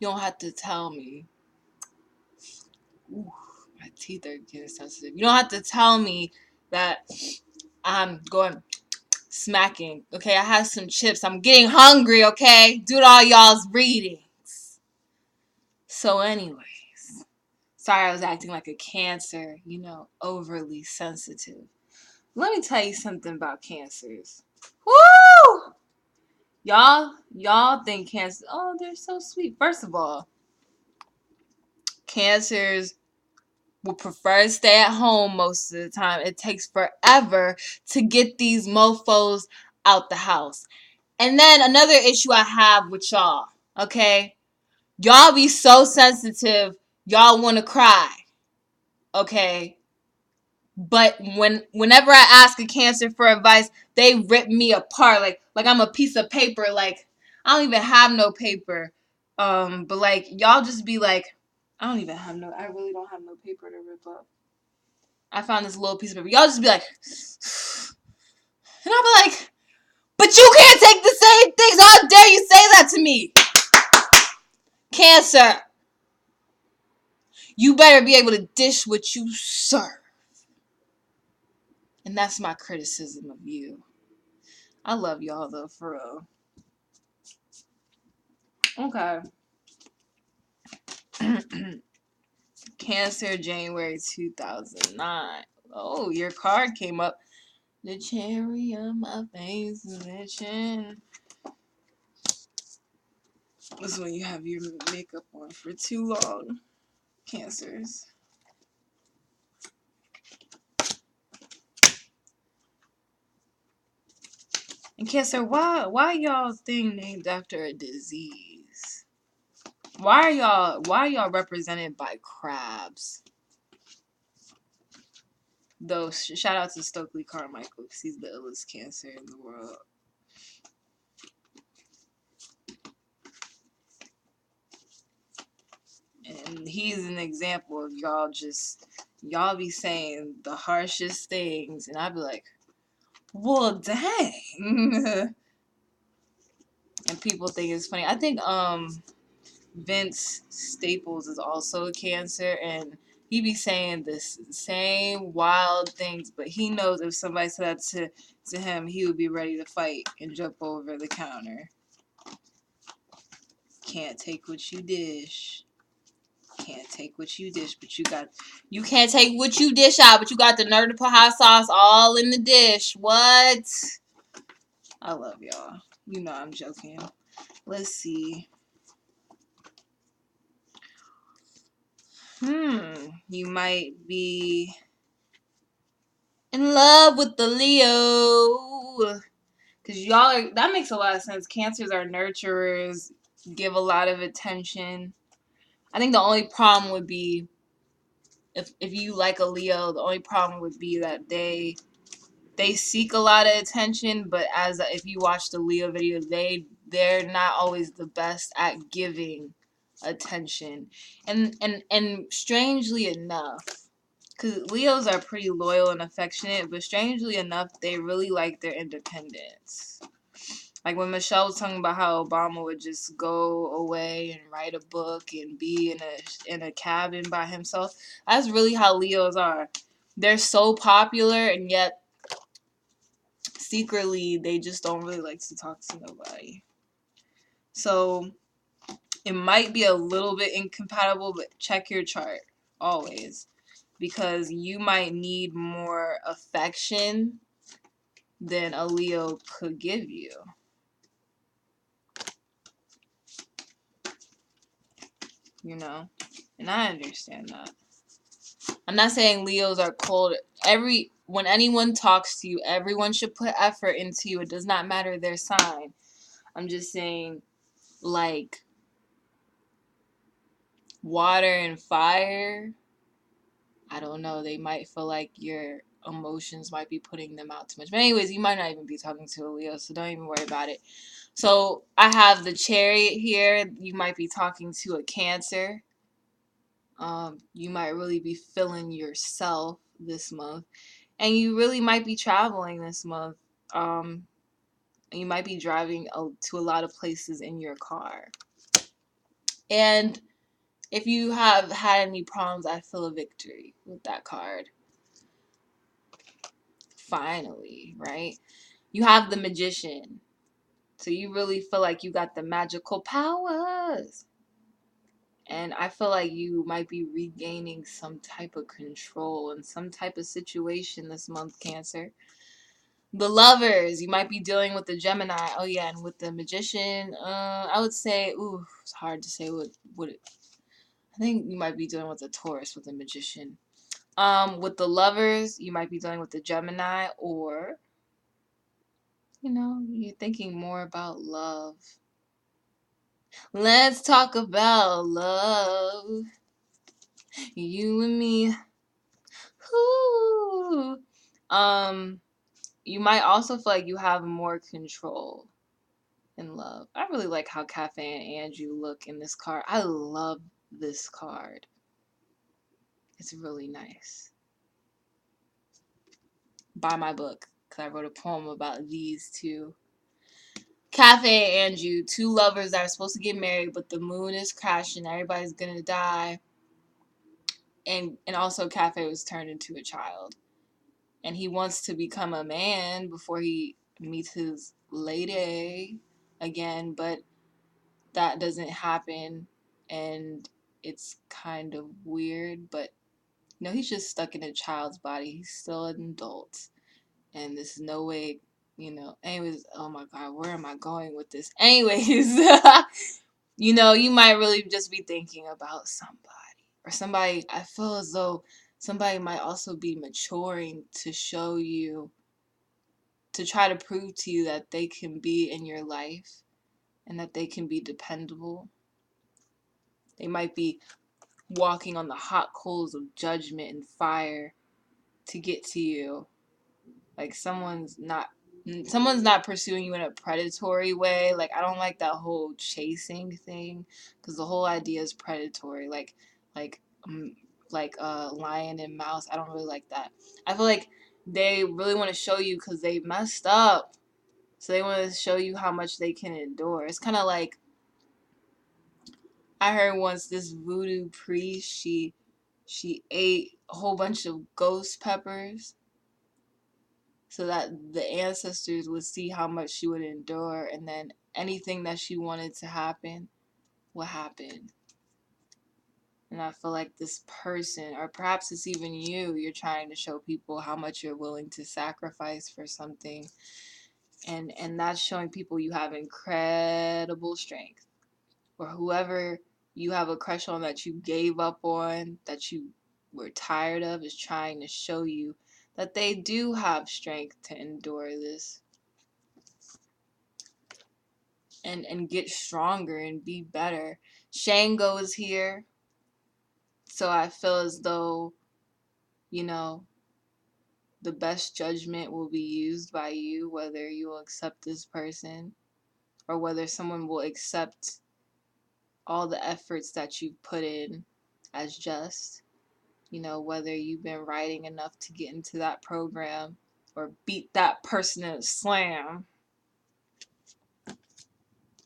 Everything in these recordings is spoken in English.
You don't have to tell me. Ooh, my teeth are getting sensitive. You don't have to tell me that I'm going smacking. Okay, I had some chips. I'm getting hungry, okay? Due to all y'all's readings. So anyways, sorry I was acting like a Cancer, overly sensitive. Let me tell you something about Cancers. Woo! Y'all think Cancer, oh, they're so sweet. First of all, Cancers will prefer to stay at home most of the time. It takes forever to get these mofos out the house. And then another issue I have with y'all, okay? Y'all be so sensitive, y'all want to cry, okay? But whenever I ask a Cancer for advice, they rip me apart like I'm a piece of paper. Like I don't even have no paper. But like y'all just be like, I really don't have no paper to rip up. I found this little piece of paper. Y'all just be like, and I'll be like, but you can't take the same things. How dare you say that to me? Cancer. You better be able to dish what you serve. And that's my criticism of you. I love y'all though, for real. Okay. Cancer, January 2009. Oh, your card came up. The cherry on my face is itching. This is when you have your makeup on for too long. Cancers. And Cancer, why y'all thing named after a disease? Why are y'all represented by crabs? Though shout out to Stokely Carmichael because he's the illest Cancer in the world. And he's an example of y'all be saying the harshest things, and I'd be like, well, dang. And people think it's funny. I think Vince Staples is also a Cancer, and he be saying the same wild things, but he knows if somebody said that to him, he would be ready to fight and jump over the counter. Can't take what you dish. Can't take what you dish, but you can't take what you dish out, but you got the nerve to put hot sauce all in the dish. What? I love y'all. You know I'm joking. Let's see. You might be in love with the Leo. Because that makes a lot of sense. Cancers are nurturers, give a lot of attention. I think the only problem would be, if you like a Leo, the only problem would be that they seek a lot of attention, but if you watch the Leo video, they're not always the best at giving attention. And strangely enough, because Leos are pretty loyal and affectionate, but strangely enough, they really like their independence. Like when Michelle was talking about how Obama would just go away and write a book and be in a cabin by himself. That's really how Leos are. They're so popular, and yet secretly they just don't really like to talk to nobody. So it might be a little bit incompatible, but check your chart always, because you might need more affection than a Leo could give you. And I understand that. I'm not saying Leos are cold. When anyone talks to you, everyone should put effort into you. It does not matter their sign. I'm just saying, like, water and fire, I don't know. They might feel like your emotions might be putting them out too much. But anyways, you might not even be talking to a Leo, so don't even worry about it. So I have the Chariot here. You might be talking to a Cancer. You might really be feeling yourself this month. And you really might be traveling this month. You might be driving to a lot of places in your car. And if you have had any problems, I feel a victory with that card. Finally, right? You have the Magician. So you really feel like you got the magical powers. And I feel like you might be regaining some type of control in some type of situation this month, Cancer. The Lovers, you might be dealing with the Gemini. Oh yeah, and with the Magician, I would say, ooh, it's hard to say what it, I think you might be dealing with the Taurus with the Magician. With the Lovers, you might be dealing with the Gemini, or you're thinking more about love. Let's talk about love. You and me. Ooh. You might also feel like you have more control in love. I really like how Cafe and Andrew look in this card. I love this card. It's really nice. Buy my book, because I wrote a poem about these two. Cafe and Andrew, two lovers that are supposed to get married, but the moon is crashing. Everybody's gonna die. And also Cafe was turned into a child. And he wants to become a man before he meets his lady again, but that doesn't happen, and it's kind of weird. But he's just stuck in a child's body. He's still an adult, and there's no way. Anyways, oh my god, where am I going with this? Anyways, you might really just be thinking about somebody, or somebody. I feel as though somebody might also be maturing to show you, to try to prove to you that they can be in your life and that they can be dependable. They might be walking on the hot coals of judgment and fire to get to you. Like someone's not pursuing you in a predatory way. Like, I don't like that whole chasing thing, because the whole idea is predatory. Like um, lion and mouse. I don't really like that. I feel like they really want to show you because they messed up. So they want to show you how much they can endure. It's kind of like, I heard once this voodoo priest, she ate a whole bunch of ghost peppers so that the ancestors would see how much she would endure, and then anything that she wanted to happen would happen. And I feel like this person, or perhaps it's even you're trying to show people how much you're willing to sacrifice for something. And that's showing people you have incredible strength. Or whoever you have a crush on that you gave up on, that you were tired of, is trying to show you that they do have strength to endure this and get stronger and be better. Shango is here, so I feel as though, the best judgment will be used by you, whether you will accept this person or whether someone will accept all the efforts that you've put in as just. Whether you've been writing enough to get into that program or beat that person in a slam.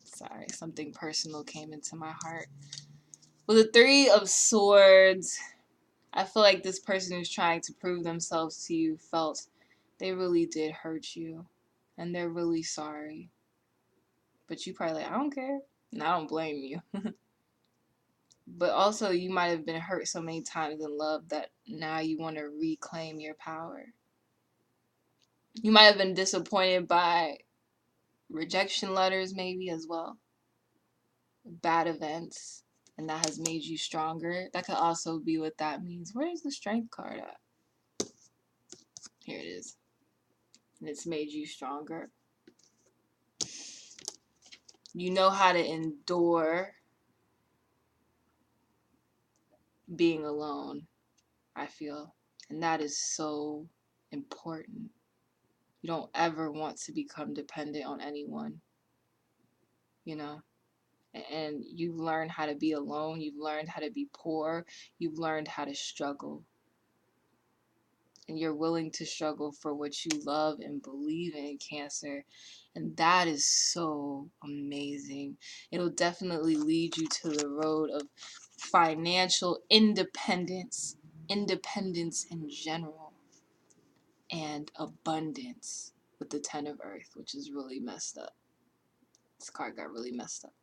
Sorry, something personal came into my heart. With the Three of Swords, I feel like this person who's trying to prove themselves to you felt they really did hurt you. And they're really sorry. But you probably like, I don't care. And I don't blame you. But also, you might have been hurt so many times in love that now you want to reclaim your power. You might have been disappointed by rejection letters, maybe, as well. Bad events. And that has made you stronger. That could also be what that means. Where's the strength card at? Here it is. And it's made you stronger. You know how to endure being alone, I feel. And that is so important. You don't ever want to become dependent on anyone, And you've learned how to be alone. You've learned how to be poor. You've learned how to struggle. And you're willing to struggle for what you love and believe in, Cancer. And that is so amazing. It'll definitely lead you to the road of financial independence, independence in general, and abundance with the Ten of Earth, which is really messed up. This card got really messed up.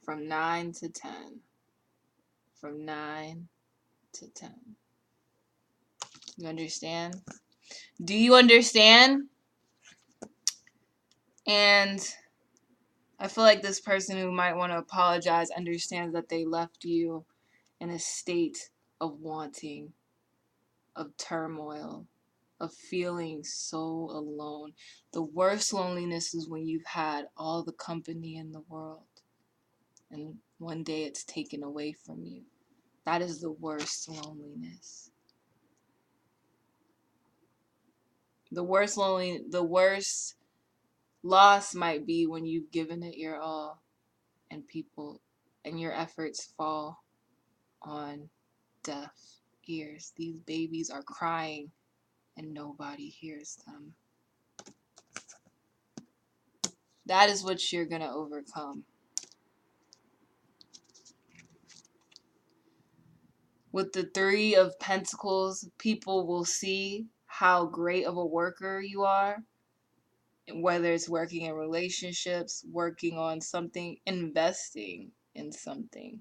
From 9 to 10. From 9 to 10. You understand? Do you understand? And I feel like this person who might want to apologize understands that they left you in a state of wanting, of turmoil, of feeling so alone. The worst loneliness is when you've had all the company in the world and one day it's taken away from you. That is the worst loneliness. The worst loss might be when you've given it your all and people and your efforts fall on deaf ears. These babies are crying and nobody hears them. That is what you're going to overcome. With the Three of Pentacles, people will see how great of a worker you are. Whether it's working in relationships, working on something, investing in something,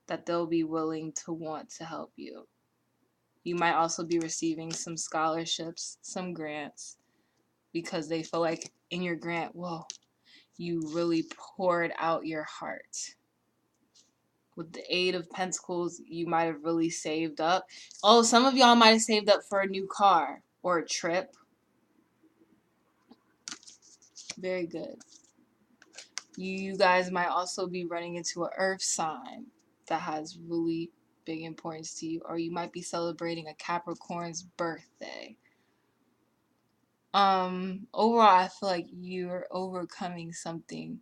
that they'll be willing to want to help you. You might also be receiving some scholarships, some grants, because they feel like in your grant, whoa, you really poured out your heart. With the Eight of Pentacles, you might have really saved up. Oh, some of y'all might have saved up for a new car or a trip. Very good. You guys might also be running into an earth sign that has really big importance to you, or you might be celebrating a Capricorn's birthday. Overall, I feel like you're overcoming something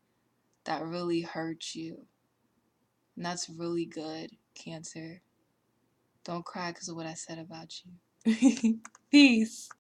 that really hurt you. And that's really good, Cancer. Don't cry because of what I said about you. Peace.